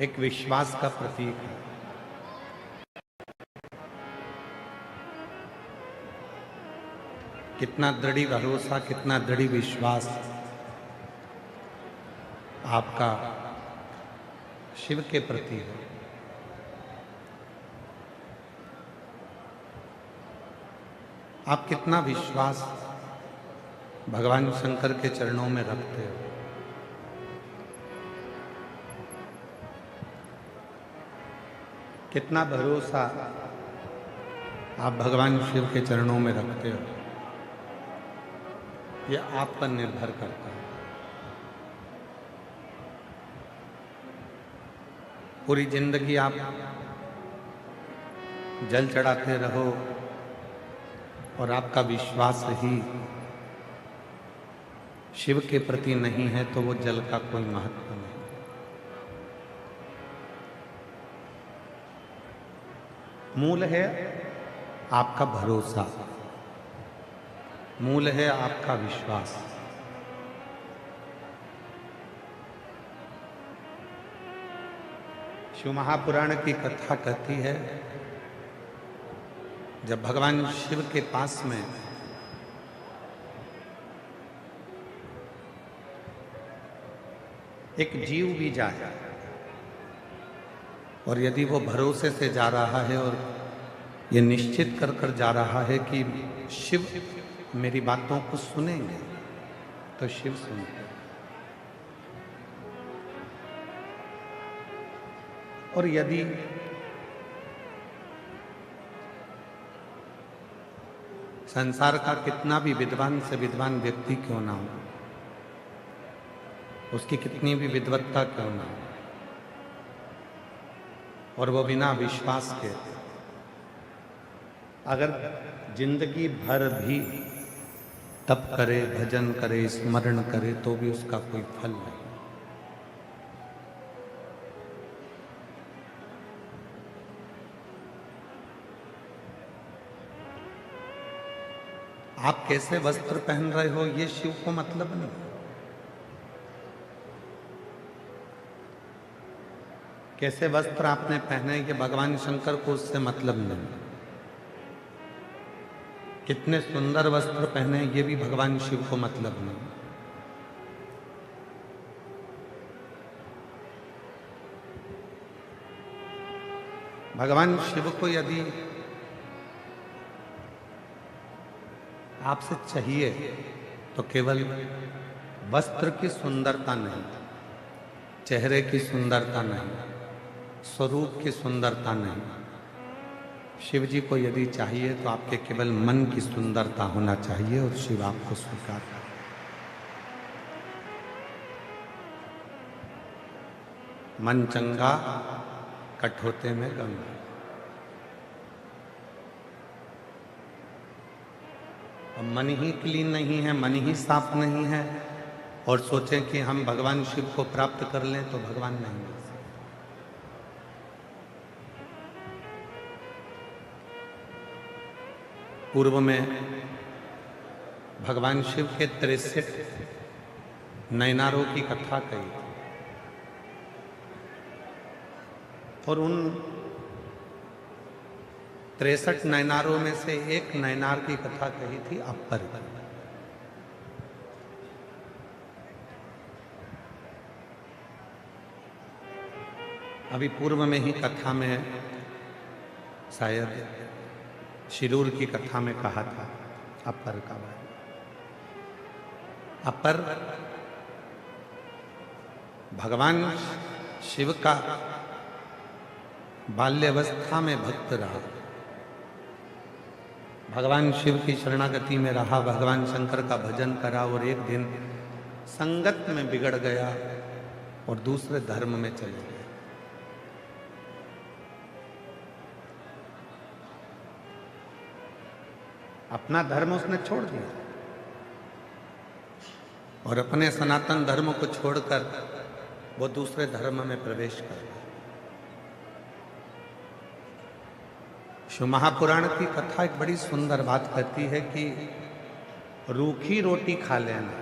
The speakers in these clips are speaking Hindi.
एक विश्वास का प्रतीक है। कितना दृढ़ भरोसा, कितना दृढ़ विश्वास आपका शिव के प्रति है। आप कितना विश्वास भगवान शंकर के चरणों में रखते हो। कितना भरोसा आप भगवान शिव के चरणों में रखते हो, यह आप पर निर्भर करता है। पूरी जिंदगी आप जल चढ़ाते रहो और आपका विश्वास ही शिव के प्रति नहीं है तो वो जल का कोई महत्व नहीं। मूल है आपका भरोसा, मूल है आपका विश्वास। शिव महापुराण की कथा कहती है, जब भगवान शिव के पास में एक जीव भी जाए और यदि वो भरोसे से जा रहा है और ये निश्चित कर कर जा रहा है कि शिव मेरी बातों को सुनेंगे, तो शिव सुनते। और यदि संसार का कितना भी विद्वान से विद्वान व्यक्ति क्यों ना हो, उसकी कितनी भी विद्वत्ता क्यों ना हो, और वो बिना विश्वास के अगर जिंदगी भर भी तप करे, भजन करे, स्मरण करे, तो भी उसका कोई फल नहीं। आप कैसे वस्त्र पहन रहे हो ये शिव को मतलब नहीं। कैसे वस्त्र आपने पहने ये भगवान शंकर को उससे मतलब नहीं। कितने सुंदर वस्त्र पहने ये भी भगवान शिव को मतलब नहीं। भगवान शिव को यदि आपसे चाहिए तो केवल वस्त्र की सुंदरता नहीं, चेहरे की सुंदरता नहीं, स्वरूप की सुंदरता नहीं। शिव जी को यदि चाहिए तो आपके केवल मन की सुंदरता होना चाहिए और शिव आपको स्वीकार करे। मन चंगा कठोते में गंगा। मन ही क्लीन नहीं है, मन ही साफ नहीं है और सोचें कि हम भगवान शिव को प्राप्त कर लें तो भगवान नहीं मिल सकते। पूर्व में भगवान शिव के 63 नयनारों की कथा कही और उन 63 नयनारों में से एक नयनार की कथा कही थी अपर। अभी पूर्व में ही कथा में शायद शिरूर की कथा में कहा था अपर का बारे। अपर भगवान शिव का बाल्यावस्था में भक्त रहा, भगवान शिव की शरणागति में रहा, भगवान शंकर का भजन करा और एक दिन संगत में बिगड़ गया और दूसरे धर्म में चले गया। अपना धर्म उसने छोड़ दिया और अपने सनातन धर्म को छोड़कर वो दूसरे धर्म में प्रवेश कर गया। शिव महापुराण की कथा एक बड़ी सुंदर बात कहती है कि रूखी रोटी खा लेना,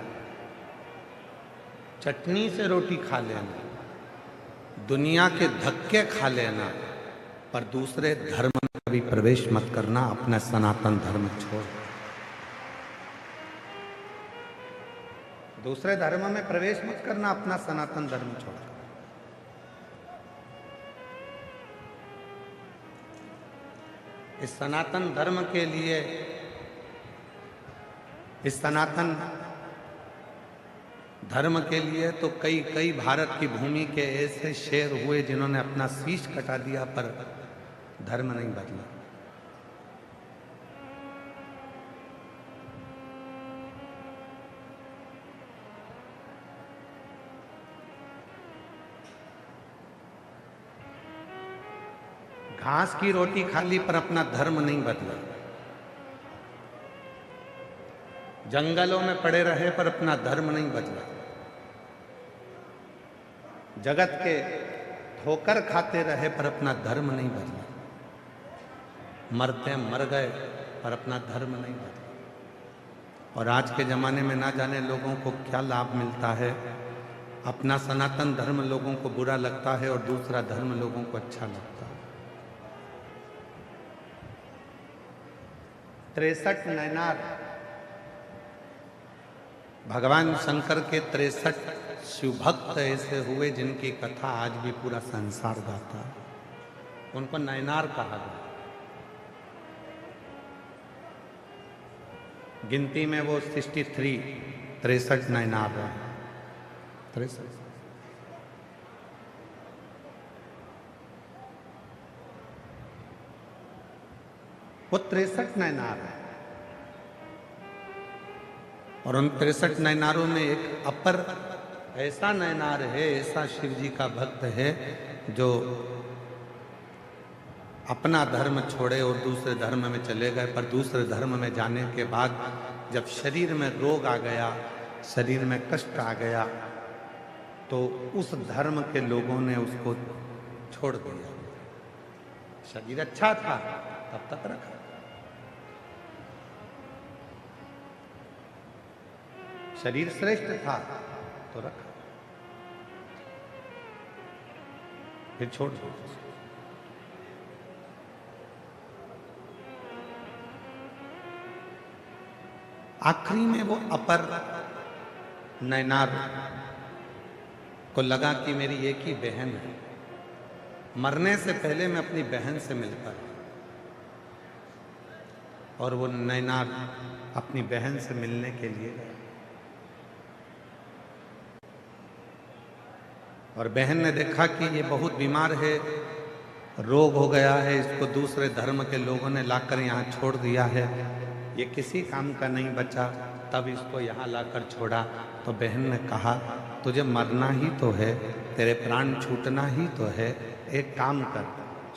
चटनी से रोटी खा लेना, दुनिया के धक्के खा लेना, पर दूसरे धर्म में कभी प्रवेश मत करना, अपना सनातन धर्म छोड़। दूसरे धर्म में प्रवेश मत करना, अपना सनातन धर्म छोड़। इस सनातन धर्म के लिए, इस सनातन धर्म के लिए तो कई कई भारत की भूमि के ऐसे शेर हुए जिन्होंने अपना शीश कटा दिया, पर धर्म नहीं बदला। घास की रोटी खा ली पर अपना धर्म नहीं बदला। जंगलों में पड़े रहे पर अपना धर्म नहीं बदला। जगत के ठोकर खाते रहे पर अपना धर्म नहीं बदला। मरते मर गए पर अपना धर्म नहीं बदला। और आज के जमाने में ना जाने लोगों को क्या लाभ मिलता है। अपना सनातन धर्म लोगों को बुरा लगता है और दूसरा धर्म लोगों को अच्छा लगता है। 63 नैनार, भगवान शंकर के 63 शिव भक्त ऐसे हुए जिनकी कथा आज भी पूरा संसार गाता है। उनको नैनार कहा गया। गिनती में वो 63 नैनार है। 63 वो 63 नैनार है। और उन 63 नैनारों में एक अपर ऐसा नैनार है, ऐसा शिव जी का भक्त है जो अपना धर्म छोड़े और दूसरे धर्म में चले गए। पर दूसरे धर्म में जाने के बाद जब शरीर में रोग आ गया, शरीर में कष्ट आ गया, तो उस धर्म के लोगों ने उसको छोड़ दिया। शरीर अच्छा था तब तक रखा, शरीर श्रेष्ठ था तो रखा, फिर छोड़ दो। आखिरी में वो अपर नैनार को लगा कि मेरी एक ही बहन है, मरने से पहले मैं अपनी बहन से मिलता है। और वो नैनार अपनी बहन से मिलने के लिए गया। और बहन ने देखा कि ये बहुत बीमार है, रोग हो गया है, इसको दूसरे धर्म के लोगों ने लाकर यहाँ छोड़ दिया है, ये किसी काम का नहीं बचा। तब इसको यहाँ लाकर छोड़ा। तो बहन ने कहा तुझे मरना ही तो है, तेरे प्राण छूटना ही तो है, एक काम कर,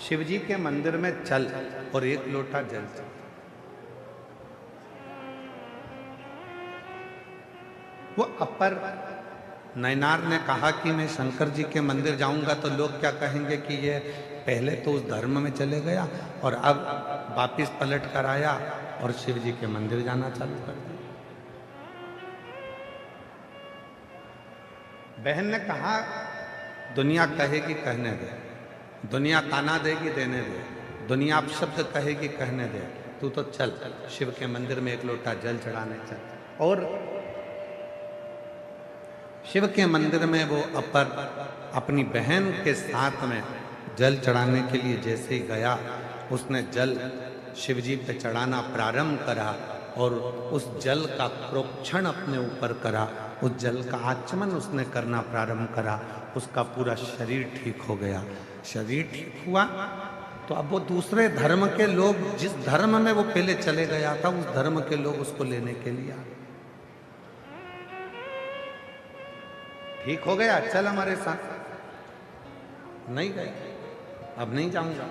शिव जी के मंदिर में चल और एक लोटा जल चल। वो अपर नैनार ने कहा कि मैं शंकर जी के मंदिर जाऊंगा तो लोग क्या कहेंगे कि ये पहले तो उस धर्म में चले गया और अब वापिस पलट कर आया और शिव जी के मंदिर जाना चालू कर दिया। बहन ने कहा दुनिया कहेगी कहने दे, दुनिया ताना देगी देने दे, दुनिया अपशब्द कहेगी कहने दे, तू तो चल शिव के मंदिर में एक लोटा जल चढ़ाने चल। और शिव के मंदिर में वो अपर अपनी बहन के साथ में जल चढ़ाने के लिए जैसे ही गया, उसने जल शिव जी पे चढ़ाना प्रारंभ करा और उस जल का प्रोक्षण अपने ऊपर करा, उस जल का आचमन उसने करना प्रारंभ करा। उसका पूरा शरीर ठीक हो गया। शरीर ठीक हुआ तो अब वो दूसरे धर्म के लोग, जिस धर्म में वो पहले चले गया था, उस धर्म के लोग उसको लेने के लिए आ गए। ठीक हो गया, चल हमारे साथ। नहीं गए, अब नहीं जाऊंगा।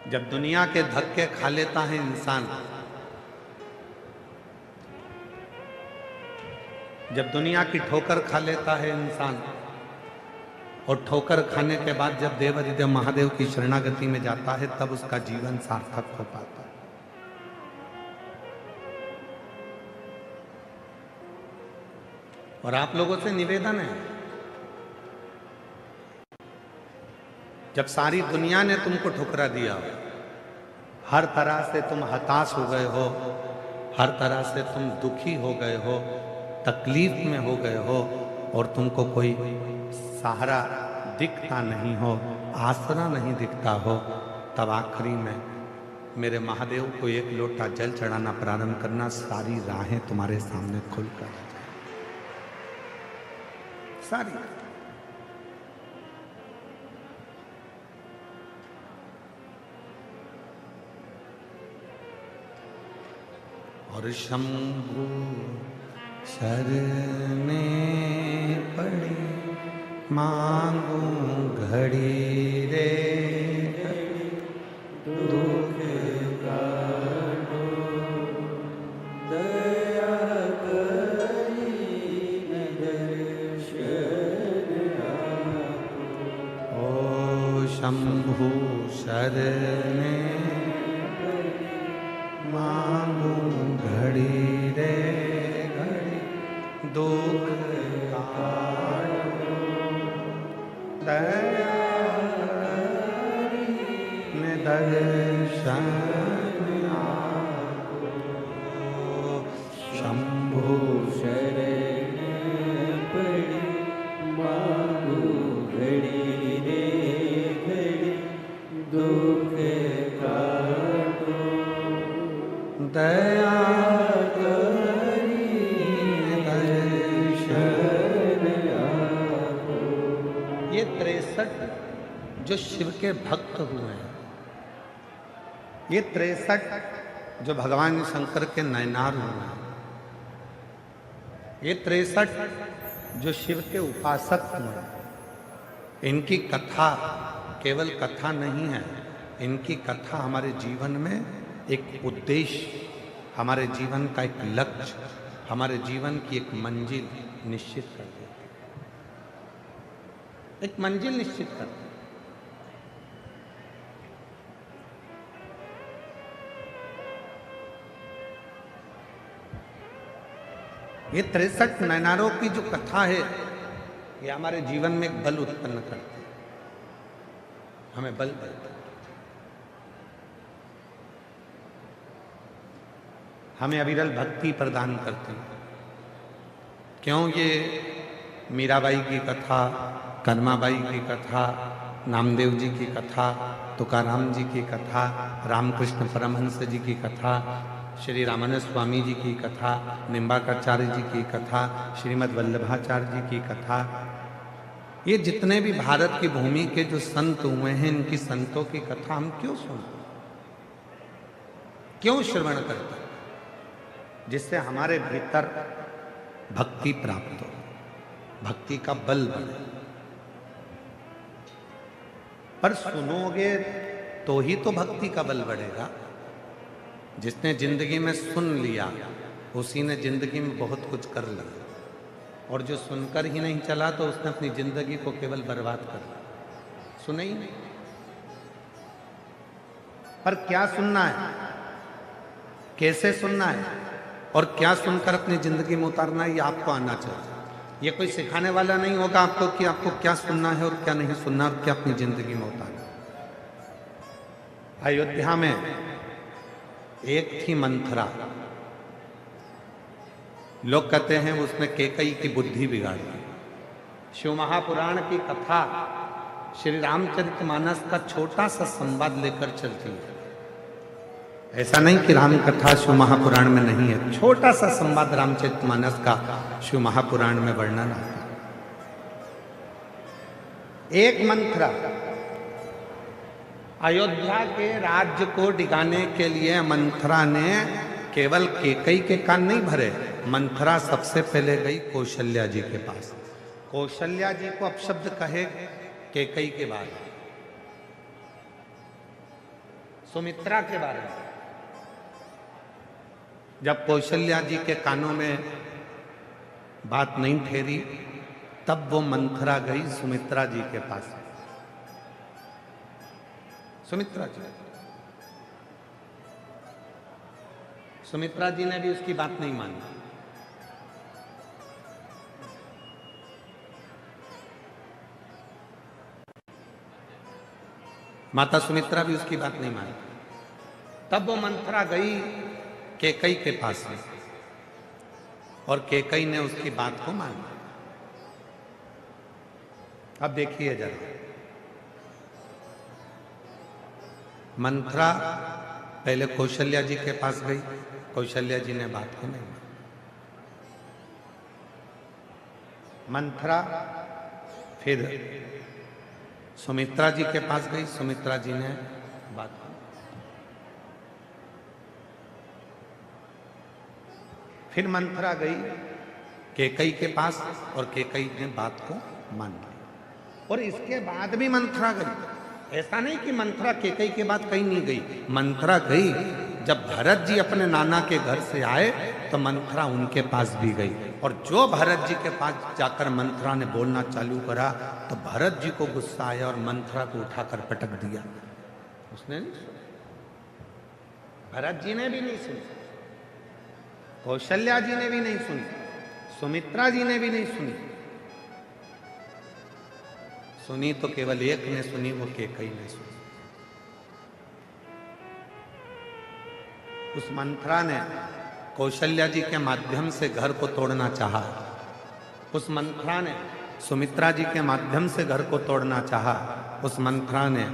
जब दुनिया के धक्के खा लेता है इंसान, जब दुनिया की ठोकर खा लेता है इंसान, और ठोकर खाने के बाद जब देवाधिदेव महादेव की शरणागति में जाता है, तब उसका जीवन सार्थक हो पाता है। और आप लोगों से निवेदन है, जब सारी दुनिया ने तुमको ठुकरा दिया, हर तरह से तुम हताश हो गए हो, हर तरह से तुम दुखी हो गए हो, तकलीफ में हो गए हो, और तुमको कोई सहारा दिखता नहीं हो, आसरा नहीं दिखता हो, तब आखिरी में मेरे महादेव को एक लोटा जल चढ़ाना प्रारंभ करना, सारी राहें तुम्हारे सामने खुलकर आ जाए, सारी। और शंभु शरणे पड़ी मांगू घड़ी रे घड़ी, दुख काटो दया करी दर्शन आपो। ओ शंभु शरणे मांगू घड़ी रे घड़ी, दुख काटो दया करी दर्शन आपो। शंभु शरण पड़ी मांगू घड़ी रे घड़ी, दुख काटो दया करी दर्शन आपो। ये 63 जो शिव के भक्त हुए हैं, ये 63 जो भगवान शंकर के नयनार हुए हैं, ये 63 जो शिव के उपासक हुए हैं, इनकी कथा केवल कथा नहीं है, इनकी कथा हमारे जीवन में एक उद्देश्य, हमारे जीवन का एक लक्ष्य, हमारे जीवन की एक मंजिल निश्चित कर देती है, एक मंजिल निश्चित करती है। ये 63 नैनारों की जो कथा है, ये हमारे जीवन में एक बल उत्पन्न करती है, हमें बल देती है, हमें अविरल भक्ति प्रदान करते हैं। क्यों? ये मीराबाई की कथा, कनमाबाई की कथा, नामदेव जी की कथा, तुकाराम जी की कथा, रामकृष्ण परमहंस जी की कथा, श्री रामानंद स्वामी जी की कथा, निम्बाकाचार्य जी की कथा, श्रीमद् वल्लभाचार्य जी की कथा, ये जितने भी भारत की भूमि के जो संत हुए हैं, इनकी संतों की कथा हम क्यों सुनते, क्यों श्रवण करते? जिससे हमारे भीतर भक्ति प्राप्त हो, भक्ति का बल बने। पर सुनोगे तो ही तो भक्ति का बल बढ़ेगा। जिसने जिंदगी में सुन लिया, उसी ने जिंदगी में बहुत कुछ कर लिया, और जो सुनकर ही नहीं चला तो उसने अपनी जिंदगी को केवल बर्बाद कर दिया, सुने ही नहीं। पर क्या सुनना है, कैसे सुनना है, और क्या सुनकर अपनी जिंदगी में उतारना है, ये आपको आना चाहिए। ये कोई सिखाने वाला नहीं होगा आपको कि आपको क्या सुनना है और क्या नहीं सुनना, और क्या अपनी जिंदगी में उतारना। अयोध्या में एक थी मंथरा, लोग कहते हैं उसने कैकेयी की बुद्धि बिगाड़ दी। शिव महापुराण की कथा श्री रामचरितमानस का छोटा सा संवाद लेकर चलती है। ऐसा नहीं कि राम कथा शिव महापुराण में नहीं है, छोटा सा संवाद रामचरितमानस का शिव महापुराण में वर्णन आता है। एक मंथरा अयोध्या के राज्य को डिगाने के लिए मंथरा ने केवल कैकेयी के कान नहीं भरे, मंथरा सबसे पहले गई कौशल्या जी के पास। कौशल्या जी को अपशब्द कहे कैकेयी के बारे में, सुमित्रा के बारे में। जब कौशल्या जी के कानों में बात नहीं ठहरी, तब वो मंथरा गई सुमित्रा जी के पास। सुमित्रा जी ने भी उसकी बात नहीं मानी। माता सुमित्रा भी उसकी बात नहीं मानी। तब वो मंथरा गई कैकई के पास में और कैकई ने उसकी बात को माना। अब देखिए जरा, मंथरा पहले कौशल्या जी के पास गई, कौशल्या जी ने बात को नहीं माना। मंथरा फिर सुमित्रा जी के पास गई, सुमित्रा जी ने बात को, फिर मंथरा गई कैकई के पास और कैकई ने बात को मान ली। और इसके बाद भी मंथरा गई, ऐसा नहीं कि मंथरा कैकई के बाद कहीं नहीं गई। मंथरा गई, जब भरत जी अपने नाना के घर से आए तो मंथरा उनके पास भी गई। और जो भरत जी के पास जाकर मंथरा ने बोलना चालू करा तो भरत जी को गुस्सा आया और मंथरा को उठाकर पटक दिया। उसने नहीं सुना, भरत जी ने भी नहीं सुनी, कौशल्या जी ने भी नहीं सुनी, सुमित्रा जी ने भी नहीं सुनी। सुनी तो केवल एक ने सुनी, वो कैकई ने सुनी। उस मंथरा ने कौशल्या जी के माध्यम से घर को तोड़ना चाहा, उस मंथरा ने सुमित्रा जी के माध्यम से घर को तोड़ना चाहा। उस मंथरा ने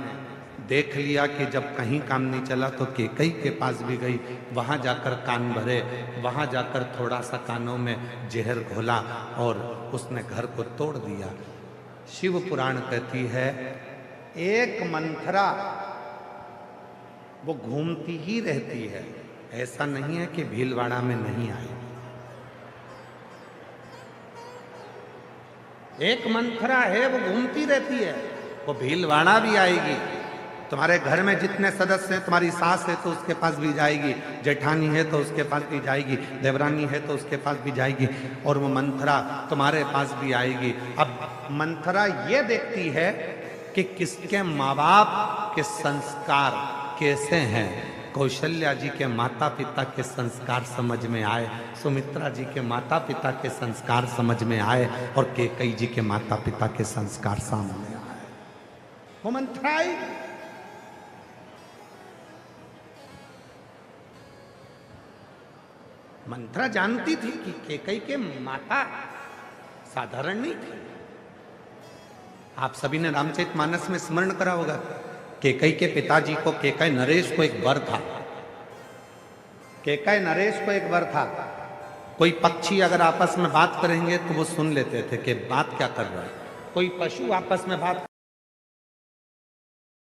देख लिया कि जब कहीं काम नहीं चला तो कैकई के पास भी गई, वहां जाकर कान भरे, वहां जाकर थोड़ा सा कानों में जहर घोला और उसने घर को तोड़ दिया। शिव पुराण कहती है एक मंथरा वो घूमती ही रहती है, ऐसा नहीं है कि भीलवाड़ा में नहीं आई। एक मंथरा है वो घूमती रहती है, वो भीलवाड़ा भी आएगी। तुम्हारे घर में जितने सदस्य हैं, तुम्हारी सास है तो उसके पास भी जाएगी, जेठानी है तो उसके पास भी जाएगी, देवरानी है तो उसके पास भी जाएगी, और वो मंथरा तुम्हारे पास भी आएगी। अब मंथरा ये देखती है कि किसके माँ बाप के संस्कार कैसे हैं। कौशल्या जी के माता पिता के संस्कार समझ में आए, सुमित्रा जी के माता पिता के संस्कार समझ में आए, और कैकई जी के माता पिता के संस्कार सामने आए। वो मंथरा आई, मंथरा जानती थी कि कैकई के माता साधारण नहीं थी। आप सभी ने रामचरितमानस में स्मरण करा होगा, कैकई के पिताजी को, कैकई नरेश को एक वर था। कैकई नरेश को एक वर था, कोई पक्षी अगर आपस में बात करेंगे तो वो सुन लेते थे कि बात क्या कर रहा है। कोई पशु आपस में बात